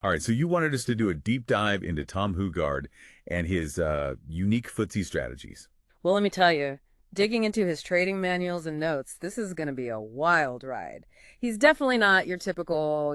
All right, so you wanted us to do a deep dive into Tom Hougaard and his unique FTSE strategies. Well, let me tell you, digging into his trading manuals and notes, this is going to be a wild ride. He's definitely not your typical,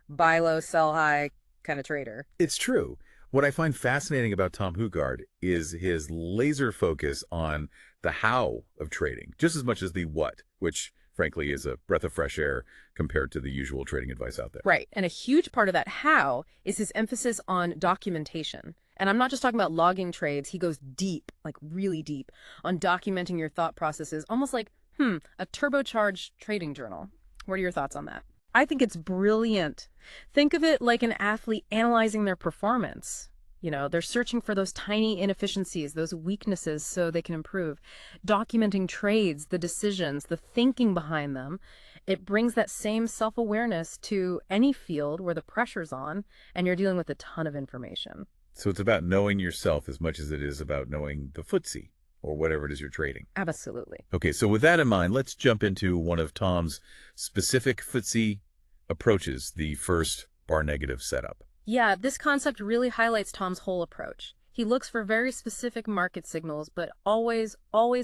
buy low, sell high kind of trader. It's true. What I find fascinating about Tom Hougaard is his laser focus on the how of trading, just as much as the what, which frankly is a breath of fresh air compared to the usual trading advice out there. Right. And a huge part of that how is his emphasis on documentation. And I'm not just talking about logging trades. He goes deep, like really deep, on documenting your thought processes, almost like, a turbocharged trading journal. What are your thoughts on that? I think it's brilliant. Think of it like an athlete analyzing their performance. They're searching for those tiny inefficiencies, those weaknesses so they can improve. Documenting trades, the decisions, the thinking behind them. It brings that same self-awareness to any field where the pressure's on and you're dealing with a ton of information. So it's about knowing yourself as much as it is about knowing the FTSE or whatever it is you're trading. Absolutely. Okay, so with that in mind, let's jump into one of Tom's specific FTSE approaches, the first bar negative setup. Yeah, this concept really highlights Tom's whole approach. He looks for very specific market signals, but always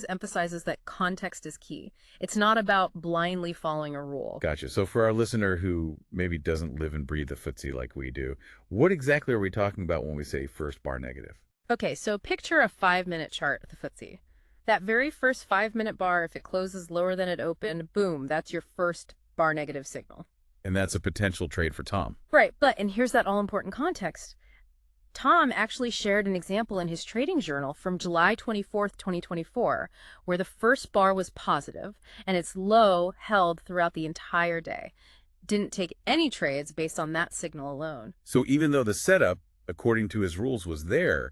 emphasizes that context is key. It's not about blindly following a rule. Gotcha. So for our listener who maybe doesn't live and breathe the FTSE like we do, what exactly are we talking about when we say first bar negative? Okay, so picture a 5-minute chart of the FTSE. That very first 5-minute bar, if it closes lower than it opened, boom, that's your first bar negative signal. And that's a potential trade for Tom. Right, and here's that all-important context. Tom actually shared an example in his trading journal from July 24th, 2024, where the first bar was positive and its low held throughout the entire day. Didn't take any trades based on that signal alone. So even though the setup, according to his rules, was there,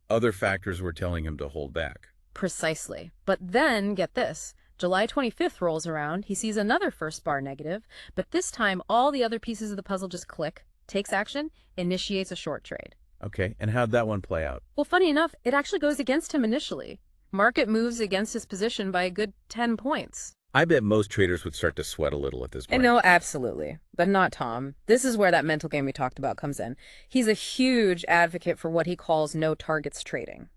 other factors were telling him to hold back. Precisely. But then, get this, July 25th rolls around, he sees another first bar negative, but this time all the other pieces of the puzzle just click, takes action, initiates a short trade. Okay, and how'd that one play out? Well, funny enough, it actually goes against him initially. Market moves against his position by a good 10 points. I bet most traders would start to sweat a little at this point. No, absolutely. But not Tom. This is where that mental game we talked about comes in. He's a huge advocate for what he calls no targets trading.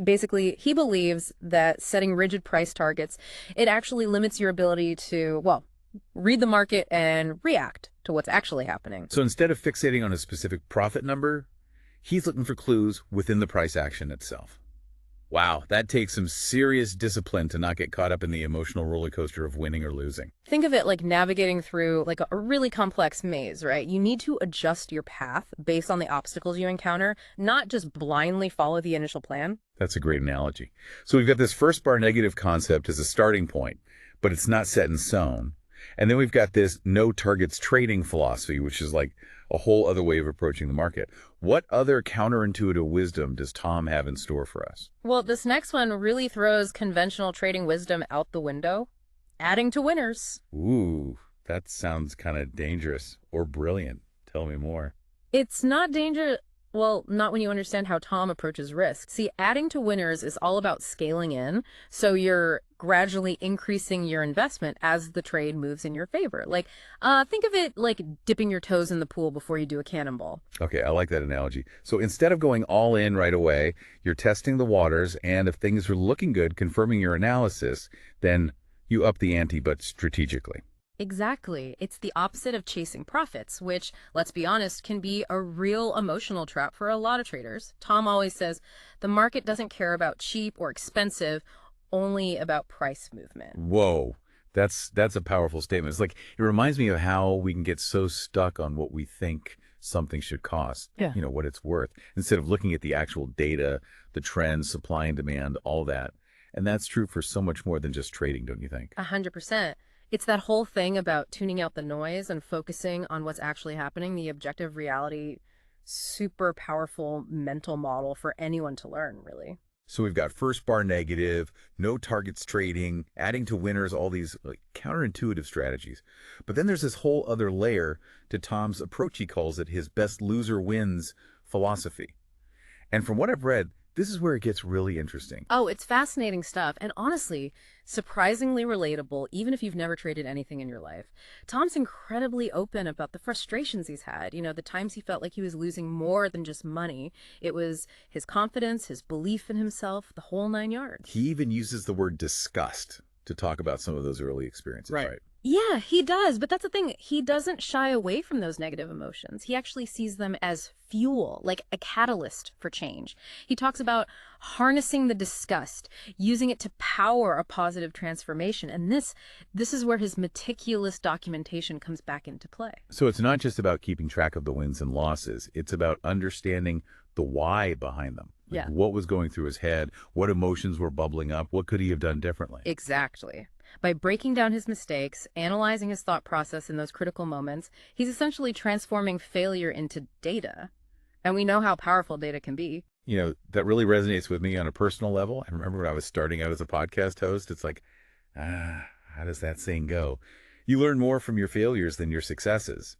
Basically, he believes that setting rigid price targets, it actually limits your ability to, read the market and react to what's actually happening. So instead of fixating on a specific profit number, he's looking for clues within the price action itself. Wow, that takes some serious discipline to not get caught up in the emotional roller coaster of winning or losing. Think of it like navigating through like a really complex maze, right? You need to adjust your path based on the obstacles you encounter, not just blindly follow the initial plan. That's a great analogy. So we've got this first bar negative concept as a starting point, but it's not set in stone. And then we've got this no targets trading philosophy, which is like a whole other way of approaching the market. What other counterintuitive wisdom does Tom have in store for us? Well, this next one really throws conventional trading wisdom out the window, adding to winners. Ooh, that sounds kind of dangerous or brilliant. Tell me more. It's not dangerous. Well, not when you understand how Tom approaches risk. See, adding to winners is all about scaling in, so you're gradually increasing your investment as the trade moves in your favor. Think of it like dipping your toes in the pool before you do a cannonball. Okay, I like that analogy. So instead of going all in right away, you're testing the waters, and if things are looking good, confirming your analysis, then you up the ante, but strategically. Exactly. It's the opposite of chasing profits, which, let's be honest, can be a real emotional trap for a lot of traders. Tom always says the market doesn't care about cheap or expensive, only about price movement. Whoa, that's a powerful statement. It's like, it reminds me of how we can get so stuck on what we think something should cost, Yeah. what it's worth, instead of looking at the actual data, the trends, supply and demand, all that. And that's true for so much more than just trading, don't you think? 100%. It's that whole thing about tuning out the noise and focusing on what's actually happening, the objective reality, super powerful mental model for anyone to learn, really. So we've got first bar negative, no targets trading, adding to winners, all these counterintuitive strategies. But then there's this whole other layer to Tom's approach. He calls it his best loser wins philosophy. And from what I've read, This is where it gets really interesting. Oh, it's fascinating stuff. And honestly, surprisingly relatable, even if you've never traded anything in your life. Tom's incredibly open about the frustrations he's had. The times he felt like he was losing more than just money. It was his confidence, his belief in himself, the whole 9 yards. He even uses the word disgust to talk about some of those early experiences, right? Yeah, he does. But that's the thing. He doesn't shy away from those negative emotions. He actually sees them as fuel, like a catalyst for change. He talks about harnessing the disgust, using it to power a positive transformation. And this is where his meticulous documentation comes back into play. So it's not just about keeping track of the wins and losses. It's about understanding the why behind them. Like Yeah. what was going through his head, what emotions were bubbling up, what could he have done differently? Exactly. By breaking down his mistakes, analyzing his thought process in those critical moments, he's essentially transforming failure into data. And we know how powerful data can be. That really resonates with me on a personal level. I remember when I was starting out as a podcast host, it's like, how does that saying go? You learn more from your failures than your successes.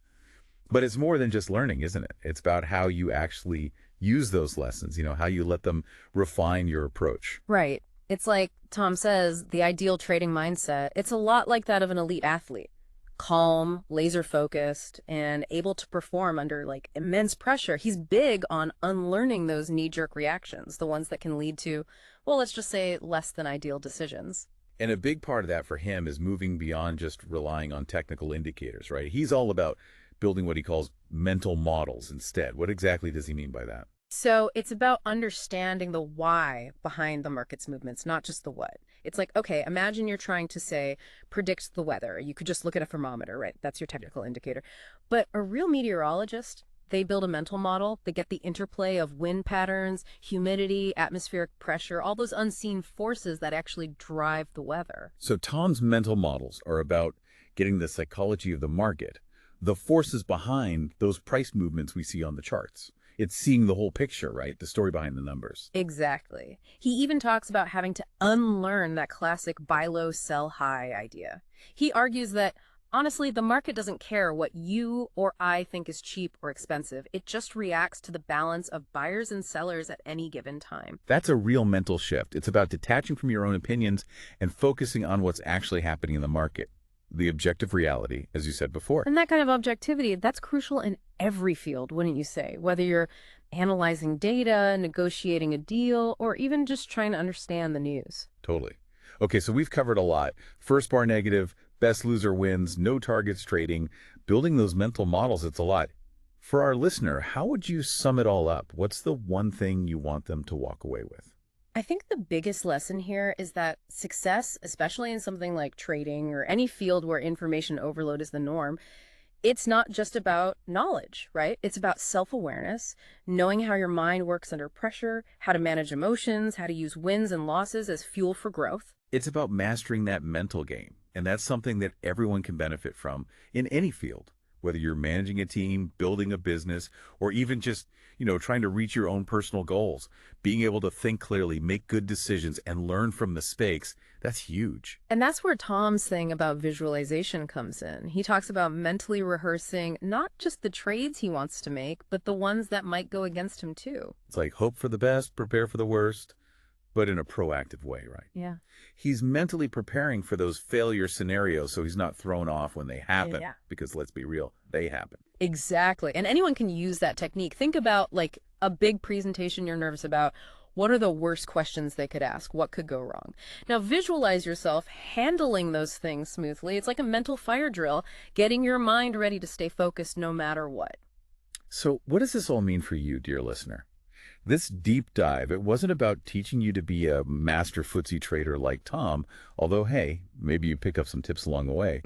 But it's more than just learning, isn't it? It's about how you actually use those lessons, how you let them refine your approach. Right. It's like Tom says, the ideal trading mindset, it's a lot like that of an elite athlete. Calm, laser focused, and able to perform under immense pressure. He's big on unlearning those knee-jerk reactions, the ones that can lead to, well, let's just say less than ideal decisions. And a big part of that for him is moving beyond just relying on technical indicators, right? He's all about building what he calls mental models instead. What exactly does he mean by that? So it's about understanding the why behind the market's movements, not just the what. It's like, okay, imagine you're trying to, say, predict the weather. You could just look at a thermometer, right? That's your technical indicator. But a real meteorologist, they build a mental model. They get the interplay of wind patterns, humidity, atmospheric pressure, all those unseen forces that actually drive the weather. So Tom's mental models are about getting the psychology of the market, the forces behind those price movements we see on the charts. It's seeing the whole picture, right? The story behind the numbers. Exactly. He even talks about having to unlearn that classic buy low, sell high idea. He argues that, honestly, the market doesn't care what you or I think is cheap or expensive. It just reacts to the balance of buyers and sellers at any given time. That's a real mental shift. It's about detaching from your own opinions and focusing on what's actually happening in the market. The objective reality, as you said before. And that kind of objectivity, that's crucial in every field, wouldn't you say? Whether you're analyzing data, negotiating a deal, or even just trying to understand the news. Totally. Okay, so we've covered a lot. First bar negative, best loser wins, no targets trading, building those mental models, it's a lot. For our listener, how would you sum it all up? What's the one thing you want them to walk away with? I think the biggest lesson here is that success, especially in something like trading or any field where information overload is the norm, it's not just about knowledge, right? It's about self-awareness, knowing how your mind works under pressure, how to manage emotions, how to use wins and losses as fuel for growth. It's about mastering that mental game, and that's something that everyone can benefit from in any field, whether you're managing a team, building a business, or even just, trying to reach your own personal goals. Being able to think clearly, make good decisions, and learn from mistakes, that's huge. And that's where Tom's thing about visualization comes in. He talks about mentally rehearsing not just the trades he wants to make, but the ones that might go against him too. It's like hope for the best, prepare for the worst, but in a proactive way, right? Yeah. He's mentally preparing for those failure scenarios so he's not thrown off when they happen. Yeah. Because let's be real, they happen. Exactly. And anyone can use that technique. Think about a big presentation you're nervous about. What are the worst questions they could ask? What could go wrong? Now visualize yourself handling those things smoothly. It's like a mental fire drill, getting your mind ready to stay focused no matter what. So what does this all mean for you, dear listener? This deep dive, it wasn't about teaching you to be a master FTSE trader like Tom, although, hey, maybe you pick up some tips along the way.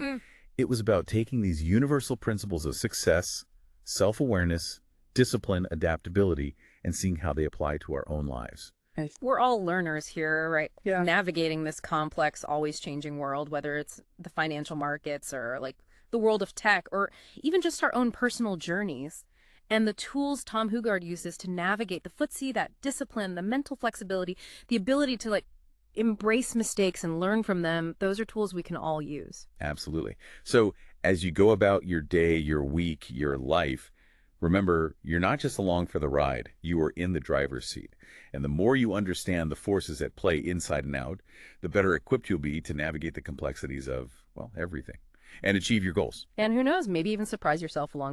It was about taking these universal principles of success, self-awareness, discipline, adaptability, and seeing how they apply to our own lives. We're all learners here, right? Yeah. Navigating this complex, always changing world, whether it's the financial markets or the world of tech or even just our own personal journeys. And the tools Tom Hougaard uses to navigate the FTSE, that discipline, the mental flexibility, the ability to embrace mistakes and learn from them, those are tools we can all use. Absolutely. So as you go about your day, your week, your life, Remember, you're not just along for the ride, you are in the driver's seat. And the more you understand the forces at play inside and out, the better equipped you'll be to navigate the complexities of, well, everything and achieve your goals. And who knows, maybe even surprise yourself along